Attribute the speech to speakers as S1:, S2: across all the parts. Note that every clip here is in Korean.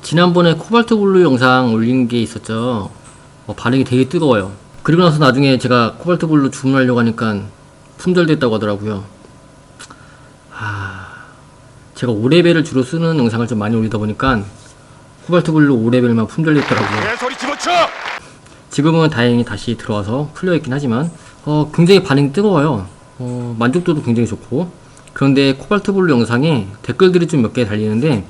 S1: 지난번에 코발트 블루 영상 올린 게 있었죠. 반응이 되게 뜨거워요. 그리고 나서 나중에 제가 코발트 블루 주문하려고 하니까 품절됐다고 하더라고요. 제가 5레벨을 주로 쓰는 영상을 좀 많이 올리다 보니까 코발트 블루 5레벨만 품절됐더라고요. 지금은 다행히 다시 들어와서 풀려있긴 하지만 굉장히 반응이 뜨거워요. 만족도도 굉장히 좋고. 그런데 코발트 블루 영상에 댓글들이 좀 몇 개 달리는데,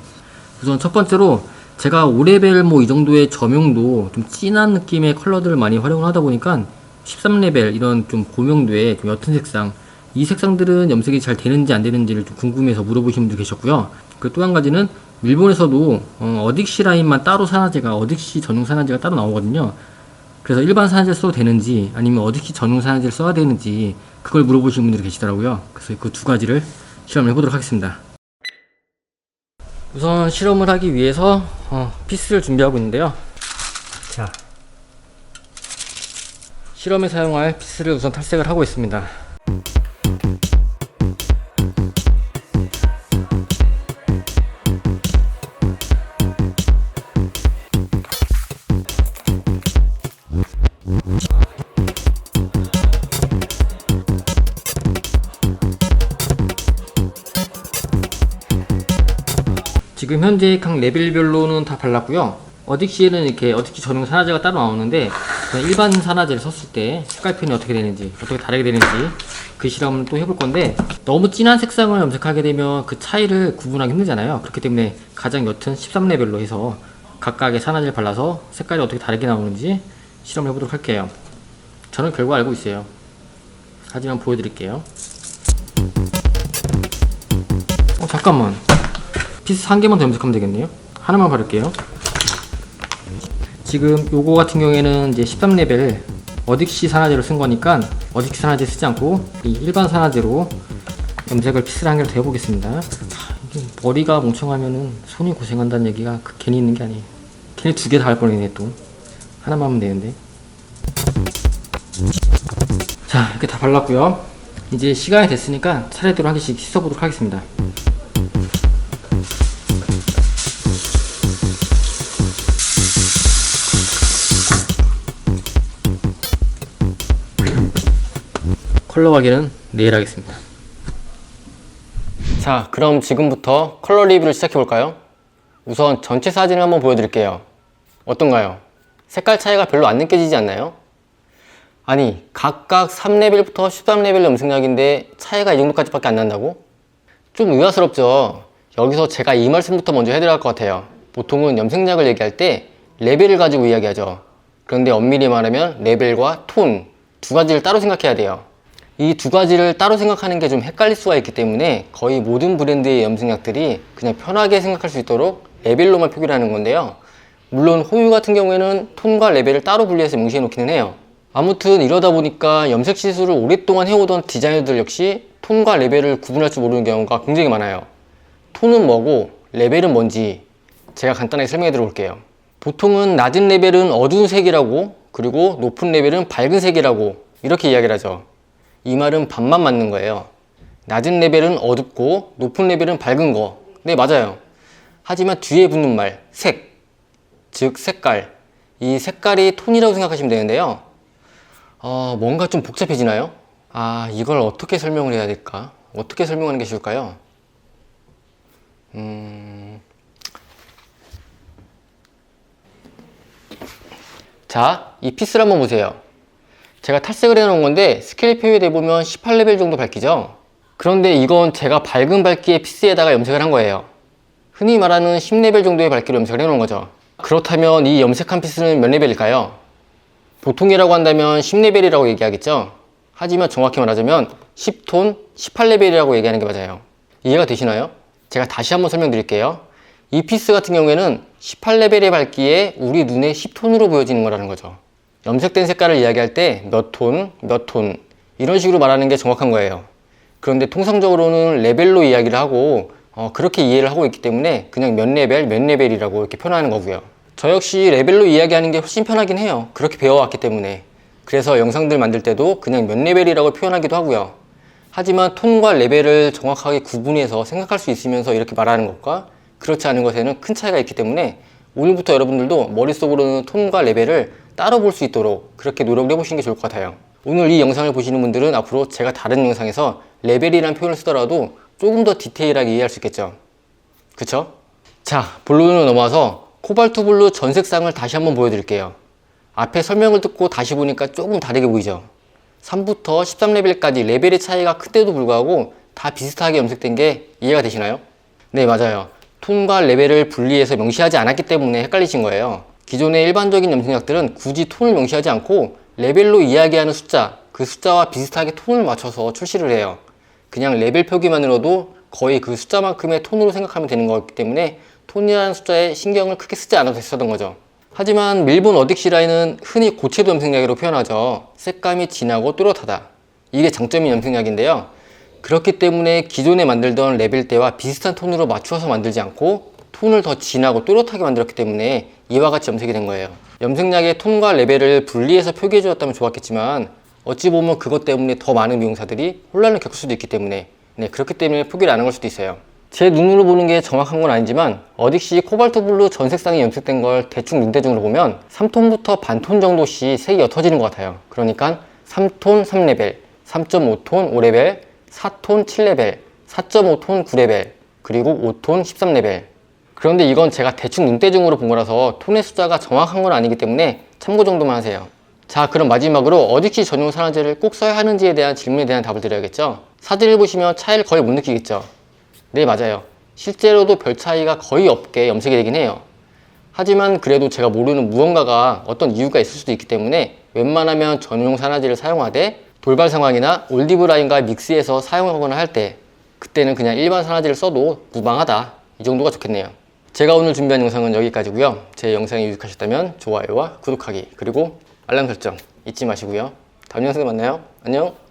S1: 우선 첫 번째로 제가 5레벨 뭐 이 정도의 점용도 좀 진한 느낌의 컬러들을 많이 활용을 하다 보니까 13레벨 이런 좀 고명도의 좀 옅은 색상, 이 색상들은 염색이 잘 되는지 안 되는지를 좀 궁금해서 물어보시는 분도 계셨고요. 그 또 한 가지는 일본에서도 어딕시 라인만 따로 산화제가, 어딕시 전용 산화제가 따로 나오거든요. 그래서 일반 산화제를 써도 되는지 아니면 어딕시 전용 산화제를 써야 되는지 그걸 물어보시는 분들이 계시더라고요. 그래서 그 두 가지를 실험을 해보도록 하겠습니다. 우선 실험을 하기 위해서 피스를 준비하고 있는데요. 자, 실험에 사용할 피스를 우선 탈색을 하고 있습니다. 지금 현재 각 레벨별로는 다 발랐고요. 어딕시에는 이렇게 어딕시 전용 산화제가 따로 나오는데, 일반 산화제를 썼을 때 색깔 표현이 어떻게 되는지, 어떻게 다르게 되는지 그 실험을 또 해볼 건데, 너무 진한 색상을 염색하게 되면 그 차이를 구분하기 힘들잖아요. 그렇기 때문에 가장 옅은 13레벨로 해서 각각의 산화제를 발라서 색깔이 어떻게 다르게 나오는지 실험을 해보도록 할게요. 저는 결과 알고 있어요. 하지만 보여드릴게요. 잠깐만, 피스 한 개만 더 염색하면 되겠네요. 하나만 바를게요. 지금 요거 같은 경우에는 이제 13레벨 어딕시 산화제로 쓴 거니까 어딕시 산화제 쓰지 않고 이 일반 산화제로 염색을 피스를 한 개를 더 해보겠습니다. 머리가 멍청하면은 손이 고생한다는 얘기가 괜히 있는 게 아니에요. 괜히 두 개 다 할 뻔했네. 또 하나만 하면 되는데. 자, 이렇게 다 발랐고요. 이제 시간이 됐으니까 차례대로 한 개씩 씻어보도록 하겠습니다. 컬러 확인은 내일 하겠습니다. 자, 그럼 지금부터 컬러 리뷰를 시작해볼까요? 우선 전체 사진을 한번 보여드릴게요. 어떤가요? 색깔 차이가 별로 안 느껴지지 않나요? 아니, 각각 3레벨부터 13레벨 염색약인데 차이가 이 정도까지밖에 안 난다고? 좀 의아스럽죠? 여기서 제가 이 말씀부터 먼저 해드려야 할 것 같아요. 보통은 염색약을 얘기할 때 레벨을 가지고 이야기하죠. 그런데 엄밀히 말하면 레벨과 톤 두 가지를 따로 생각해야 돼요. 이 두 가지를 따로 생각하는 게 좀 헷갈릴 수가 있기 때문에 거의 모든 브랜드의 염색약들이 그냥 편하게 생각할 수 있도록 레벨로만 표기를 하는 건데요. 물론 호유 같은 경우에는 톤과 레벨을 따로 분리해서 명시해 놓기는 해요. 아무튼 이러다 보니까 염색 시술을 오랫동안 해오던 디자이너들 역시 톤과 레벨을 구분할 줄 모르는 경우가 굉장히 많아요. 톤은 뭐고 레벨은 뭔지 제가 간단하게 설명해 드려볼게요. 보통은 낮은 레벨은 어두운 색이라고, 그리고 높은 레벨은 밝은 색이라고 이렇게 이야기를 하죠. 이 말은 반만 맞는 거예요. 낮은 레벨은 어둡고 높은 레벨은 밝은 거. 네, 맞아요. 하지만 뒤에 붙는 말, 색, 즉 색깔, 이 색깔이 톤이라고 생각하시면 되는데요. 뭔가 좀 복잡해지나요? 이걸 어떻게 설명을 해야 될까? 어떻게 설명하는 게 좋을까요? 자, 이 피스를 한번 보세요. 제가 탈색을 해놓은 건데 스케일 표현에 보면 18레벨 정도 밝히죠? 그런데 이건 제가 밝은 밝기의 피스에다가 염색을 한 거예요. 흔히 말하는 10레벨 정도의 밝기로 염색을 해놓은 거죠. 그렇다면 이 염색한 피스는 몇 레벨일까요? 보통이라고 한다면 10레벨이라고 얘기하겠죠? 하지만 정확히 말하자면 10톤 18레벨이라고 얘기하는 게 맞아요. 이해가 되시나요? 제가 다시 한번 설명드릴게요. 이 피스 같은 경우에는 18레벨의 밝기에 우리 눈에 10톤으로 보여지는 거라는 거죠. 염색된 색깔을 이야기할 때 몇 톤, 몇 톤 이런 식으로 말하는 게 정확한 거예요. 그런데 통상적으로는 레벨로 이야기를 하고 그렇게 이해를 하고 있기 때문에 그냥 몇 레벨, 몇 레벨이라고 이렇게 표현하는 거고요. 저 역시 레벨로 이야기하는 게 훨씬 편하긴 해요. 그렇게 배워왔기 때문에. 그래서 영상들 만들 때도 그냥 몇 레벨이라고 표현하기도 하고요. 하지만 톤과 레벨을 정확하게 구분해서 생각할 수 있으면서 이렇게 말하는 것과 그렇지 않은 것에는 큰 차이가 있기 때문에 오늘부터 여러분들도 머릿속으로는 톤과 레벨을 따로 볼 수 있도록 그렇게 노력을 해보시는 게 좋을 것 같아요. 오늘 이 영상을 보시는 분들은 앞으로 제가 다른 영상에서 레벨이라는 표현을 쓰더라도 조금 더 디테일하게 이해할 수 있겠죠. 그쵸? 자, 본론으로 넘어와서 코발트 블루 전 색상을 다시 한번 보여드릴게요. 앞에 설명을 듣고 다시 보니까 조금 다르게 보이죠? 3부터 13레벨까지 레벨의 차이가 큰데도 불구하고 다 비슷하게 염색된 게 이해가 되시나요? 네, 맞아요. 톤과 레벨을 분리해서 명시하지 않았기 때문에 헷갈리신 거예요. 기존의 일반적인 염색약들은 굳이 톤을 명시하지 않고 레벨로 이야기하는 숫자, 그 숫자와 비슷하게 톤을 맞춰서 출시를 해요. 그냥 레벨 표기만으로도 거의 그 숫자만큼의 톤으로 생각하면 되는 거기 때문에 톤이라는 숫자에 신경을 크게 쓰지 않아도 됐었던 거죠. 하지만 밀본 어딕시 라인은 흔히 고채도 염색약이라고 표현하죠. 색감이 진하고 또렷하다. 이게 장점인 염색약인데요. 그렇기 때문에 기존에 만들던 레벨대와 비슷한 톤으로 맞추어서 만들지 않고 톤을 더 진하고 또렷하게 만들었기 때문에 이와 같이 염색이 된 거예요. 염색약의 톤과 레벨을 분리해서 표기해 주었다면 좋았겠지만 어찌 보면 그것 때문에 더 많은 미용사들이 혼란을 겪을 수도 있기 때문에 그렇기 때문에 표기를 안 한 걸 수도 있어요. 제 눈으로 보는 게 정확한 건 아니지만 어딕시 코발트 블루 전 색상이 염색된 걸 대충 눈대중으로 보면 3톤부터 반톤 정도씩 색이 옅어지는 것 같아요. 그러니까 3톤 3레벨, 3.5톤 5레벨, 4톤 7레벨, 4.5톤 9레벨, 그리고 5톤 13레벨. 그런데 이건 제가 대충 눈대중으로 본 거라서 톤의 숫자가 정확한 건 아니기 때문에 참고 정도만 하세요. 자, 그럼 마지막으로 어딕시 전용 산화제를 꼭 써야 하는지에 대한 질문에 대한 답을 드려야겠죠? 사진을 보시면 차이를 거의 못 느끼겠죠? 네, 맞아요. 실제로도 별 차이가 거의 없게 염색이 되긴 해요. 하지만 그래도 제가 모르는 무언가가 어떤 이유가 있을 수도 있기 때문에 웬만하면 전용 산화제를 사용하되 돌발 상황이나 올리브 라인과 믹스해서 사용하거나 할 때 그때는 그냥 일반 산화제를 써도 무방하다, 이 정도가 좋겠네요. 제가 오늘 준비한 영상은 여기까지고요. 제 영상이 유익하셨다면 좋아요와 구독하기 그리고 알람 설정 잊지 마시고요. 다음 영상에 만나요. 안녕.